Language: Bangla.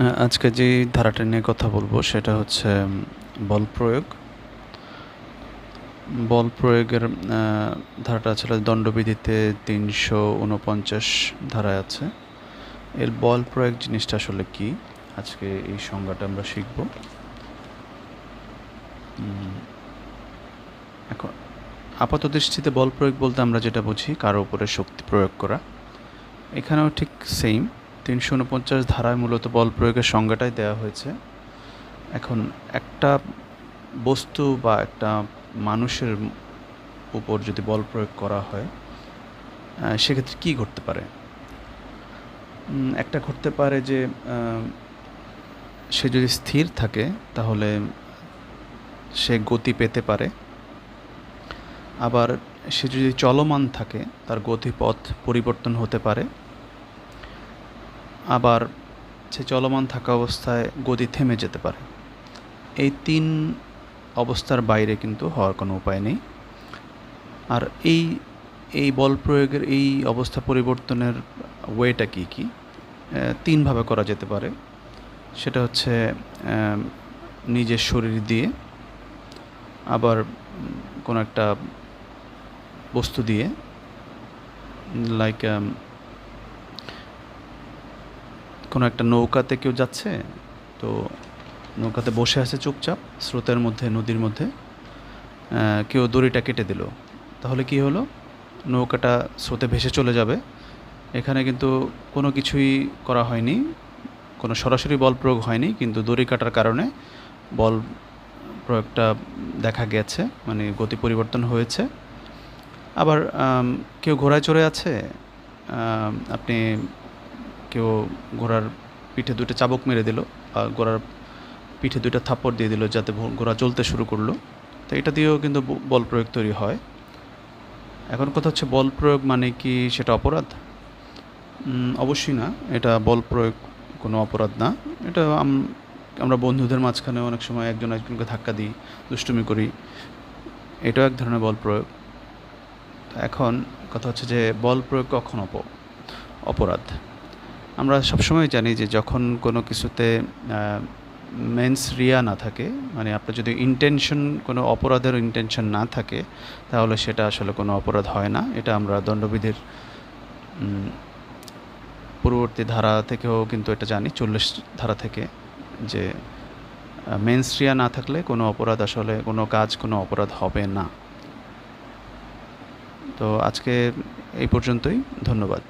আজকে যে ধারাটা নিয়ে কথা বলবো সেটা হচ্ছে বল প্রয়োগ। বল প্রয়োগের ধারাটা আসলে দণ্ডবিধিতে ৩৪৯ ধারায় আছে। এর বল প্রয়োগ জিনিসটা আসলে কি, আজকে এই সংজ্ঞাটা আমরা শিখব। এখন আপাত দৃষ্টিতে বল প্রয়োগ বলতে আমরা যেটা বুঝি কারো উপরে শক্তি প্রয়োগ করা। এখানেও ঠিক সেম ৩৪৯ ধারায় মূলত বল প্রয়োগের সংজ্ঞাটাই দেওয়া হয়েছে। এখন একটা বস্তু বা একটা মানুষের উপর যদি বল প্রয়োগ করা হয় সেক্ষেত্রে কী ঘটতে পারে। একটা ঘটতে পারে যে সে যদি স্থির থাকে তাহলে সে গতি পেতে পারে, আবার সে যদি চলমান থাকে তার গতিপথ পরিবর্তন হতে পারে, আবার সে চলমান থাকা অবস্থায় গতি থেমে যেতে পারে। এই ৩ অবস্থার বাইরে কিন্তু হওয়ার কোনো উপায় নেই। আর এই বল প্রয়োগের এই অবস্থা পরিবর্তনের ওয়েটা কী ৩ ভাবে করা যেতে পারে। সেটা হচ্ছে নিজের শরীর দিয়ে, আবার কোনো একটা বস্তু দিয়ে, লাইক কোনো একটা নৌকাতে কেউ যাচ্ছে, তো নৌকাতে বসে আছে চুপচাপ স্রোতের মধ্যে, নদীর মধ্যে, কেউ দড়িটা কেটে দিল, তাহলে কি হলো, নৌকাটা স্রোতে ভেসে চলে যাবে। এখানে কিন্তু কোনো কিছুই করা হয়নি, কোনো সরাসরি বল প্রয়োগ হয়নি, কিন্তু দড়ি কাটার কারণে বল প্রয়োগটা দেখা গেছে, মানে গতি পরিবর্তন হয়েছে। আবার কেউ ঘোড়ায় চড়ে আছে, আপনি কেউ ঘোড়ার পিঠে 2টা চাবুক মেরে দিল, বা ঘোড়ার পিঠে 2টা থাপ্পড় দিয়ে দিল যাতে ঘোড়া চলতে শুরু করলো, তো এটা দিয়েও কিন্তু বল প্রয়োগ তৈরি হয়। এখন কথা হচ্ছে বল প্রয়োগ মানে কি সেটা অপরাধ? অবশ্যই না, এটা বল প্রয়োগ কোনো অপরাধ না। এটা আমরা বন্ধুদের মাঝখানে অনেক সময় একজন একজনকে ধাক্কা দিই, দুষ্টুমি করি, এটাও এক ধরনের বল প্রয়োগ। এখন কথা হচ্ছে যে বল প্রয়োগ কখন অপরাধ। আমরা সবসময় জানি যে যখন কোনো কিছুতে মেন্স রিয়া না থাকে, মানে আপনার যদি ইন্টেনশন, কোনো অপরাধের ইন্টেনশন না থাকে, তাহলে সেটা আসলে কোনো অপরাধ হয় না। এটা আমরা দণ্ডবিধির পূর্ববর্তী ধারা থেকেও কিন্তু এটা জানি, 40 ধারা থেকে, যে মেন্স রিয়া না থাকলে কোনো অপরাধ, আসলে কোনো কাজ কোনো অপরাধ হবে না। তো আজকে এই পর্যন্তই, ধন্যবাদ।